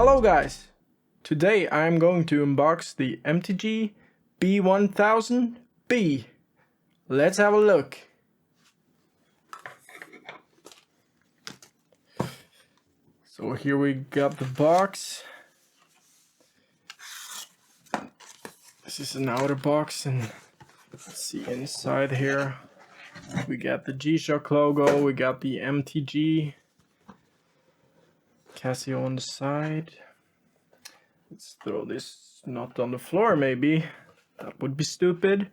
Hello guys! Today I'm going to unbox the MTG-B1000B. Let's have a look. So here we got the box. This is an outer box, and let's see inside here. We got the G-Shock logo, we got the MTG Casio on the side. Let's throw this not on the floor, maybe. That would be stupid.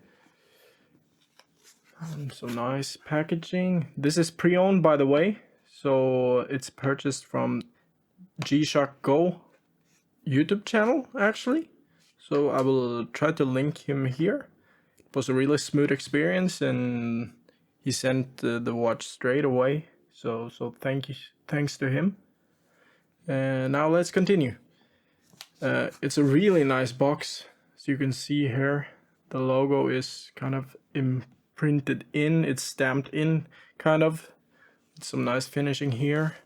So nice packaging. This is pre-owned, by the way. So it's purchased from G-Shock Go YouTube channel, actually. So I will try to link him here. It was a really smooth experience, and he sent the watch straight away. So thanks to him. And now let's continue. It's a really nice box. As you can see here, the logo is kind of imprinted in, it's stamped in, kind of. Some nice finishing here.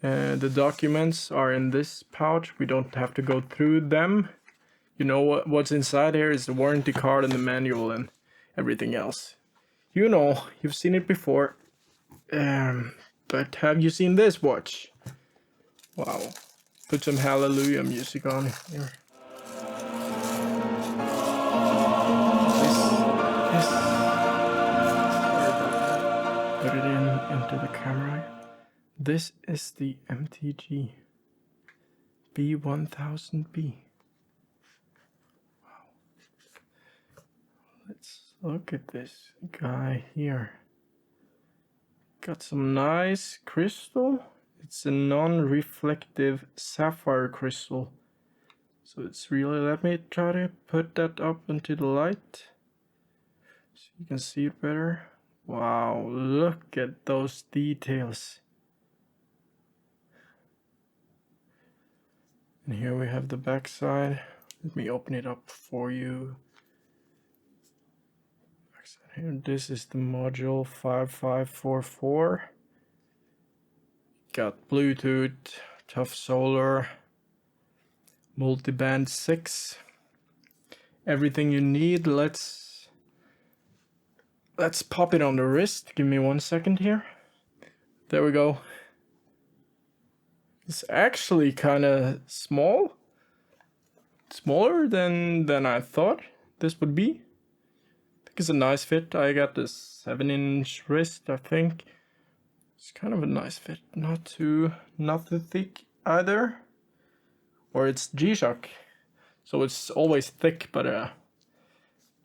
The documents are in this pouch. We don't have to go through them. You know what's inside here is the warranty card and the manual and everything else. You know, you've seen it before. But have you seen this watch? Wow. Put some hallelujah music on here. Put it into the camera. This is the MTG B1000B. Wow. Let's look at this guy here. Got some nice crystal. It's a non-reflective sapphire crystal. So it's really, let me try to put that up into the light so you can see it better. Wow, look at those details. And here we have the back side. Let me open it up for you. Here, this is the module 5544. Got Bluetooth, tough solar, multiband 6. Everything you need. Let's pop it on the wrist. Give me 1 second here. There we go. It's actually kind of small. Smaller than I thought this would be. I think it's a nice fit. I got this 7-inch wrist, I think. It's kind of a nice fit, not too thick either. Or it's G-Shock, so it's always thick, but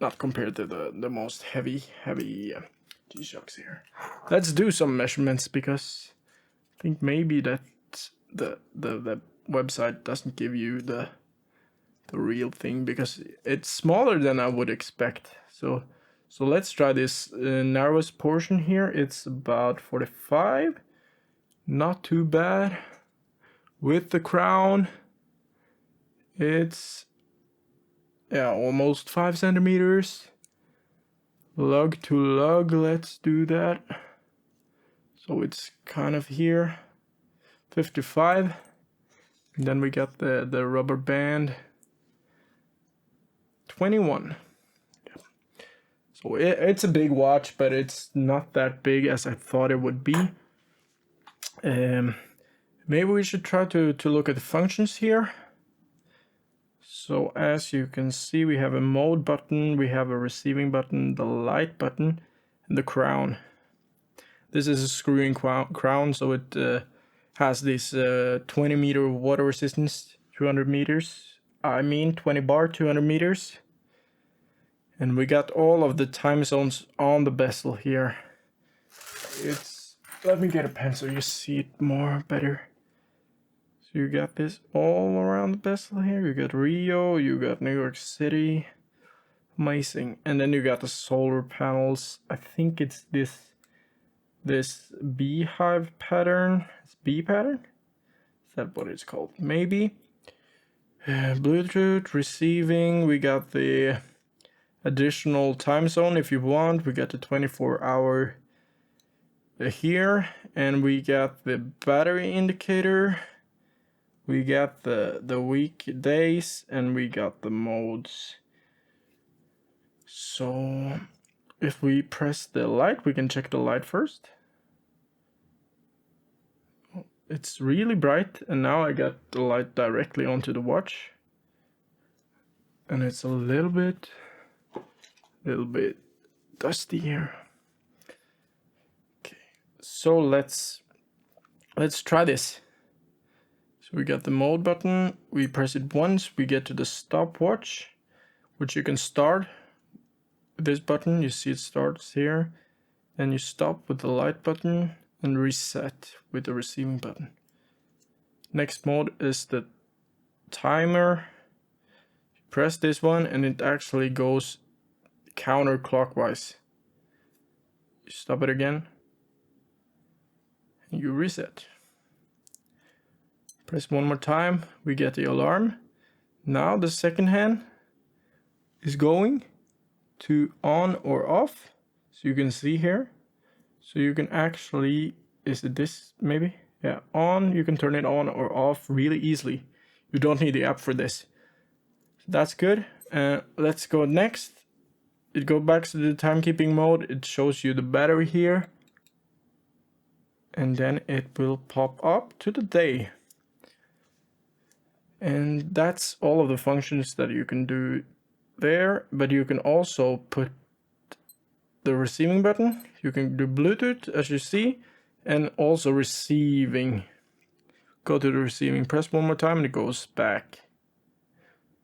not compared to the most heavy G-Shocks here. Let's do some measurements, because I think maybe that the website doesn't give you the real thing, because it's smaller than I would expect. So let's try this narrowest portion here. It's about 45. Not too bad. With the crown, it's almost 5 centimeters. Lug to lug, let's do that. So it's kind of here, 55. And then we got the rubber band, 21. So it's a big watch, but it's not that big as I thought it would be. Maybe we should try to look at the functions here. So as you can see, we have a mode button, we have a receiving button, the light button, and the crown. This is a screw-in crown, so it has this 20-meter water resistance, 200 meters. 20 bar, 200 meters. And we got all of the time zones on the bezel here. Let me get a pen so you see it better. So you got this all around the bezel here. You got Rio, you got New York City. Amazing. And then you got the solar panels. I think it's this beehive pattern. It's bee pattern? Is that what it's called? Maybe. Bluetooth, receiving. We got the additional time zone if you want. We got the 24-hour here, and we got the battery indicator. We got the weekdays and we got the modes. So if we press the light, we can check the light first. It's really bright, and now I got the light directly onto the watch. And it's a little bit dusty here. Okay, so let's try this. So we got the mode button, we press it once, we get to the stopwatch, which you can start with this button. You see it starts here, and you stop with the light button and reset with the receiving button. Next mode is the timer. Press this one and it actually goes counterclockwise. You stop it again and you reset. Press one more time, we get the alarm. Now the second hand is going to on or off. So you can see here. So you can actually, is it this maybe? Yeah, on, you can turn it on or off really easily. You don't need the app for this. That's good. Let's go next. It goes back to the timekeeping mode. It shows you the battery here. And then it will pop up to the day. And that's all of the functions that you can do there. But you can also put the receiving button. You can do Bluetooth, as you see, and also receiving. Go to the receiving, press one more time and it goes back.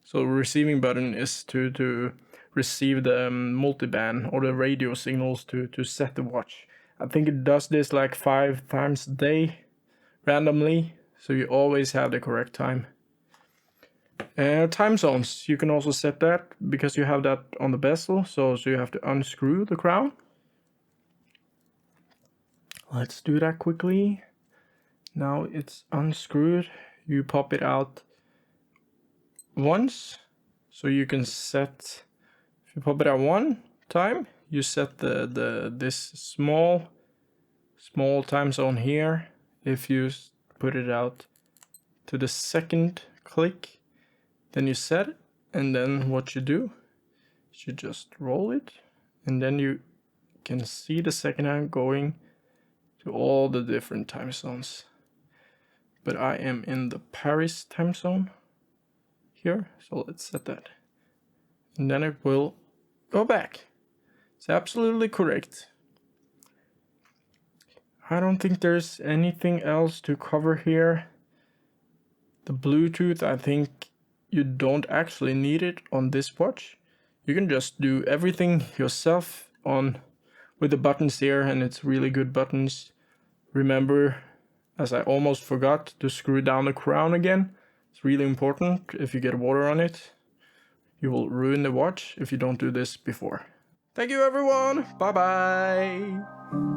So receiving button is to receive the multiband or the radio signals to set the watch. I think it does this like 5 times a day randomly, so you always have the correct time. Time zones, you can also set that because you have that on the bezel, so you have to unscrew the crown. Let's do that quickly. Now it's unscrewed. You pop it out once, so you can set. If you pop it out one time, you set this small time zone here. If you put it out to the second click, then you set it, and then what you do is you just roll it, and then you can see the second hand going to all the different time zones. But I am in the Paris time zone here, so let's set that. And then it will go back. It's absolutely correct. I don't think there's anything else to cover here. The Bluetooth, I think you don't actually need it on this watch. You can just do everything yourself with the buttons here, and it's really good buttons. Remember, as I almost forgot, to screw down the crown again. It's really important. If you get water on it, you will ruin the watch if you don't do this before. Thank you everyone. Bye bye.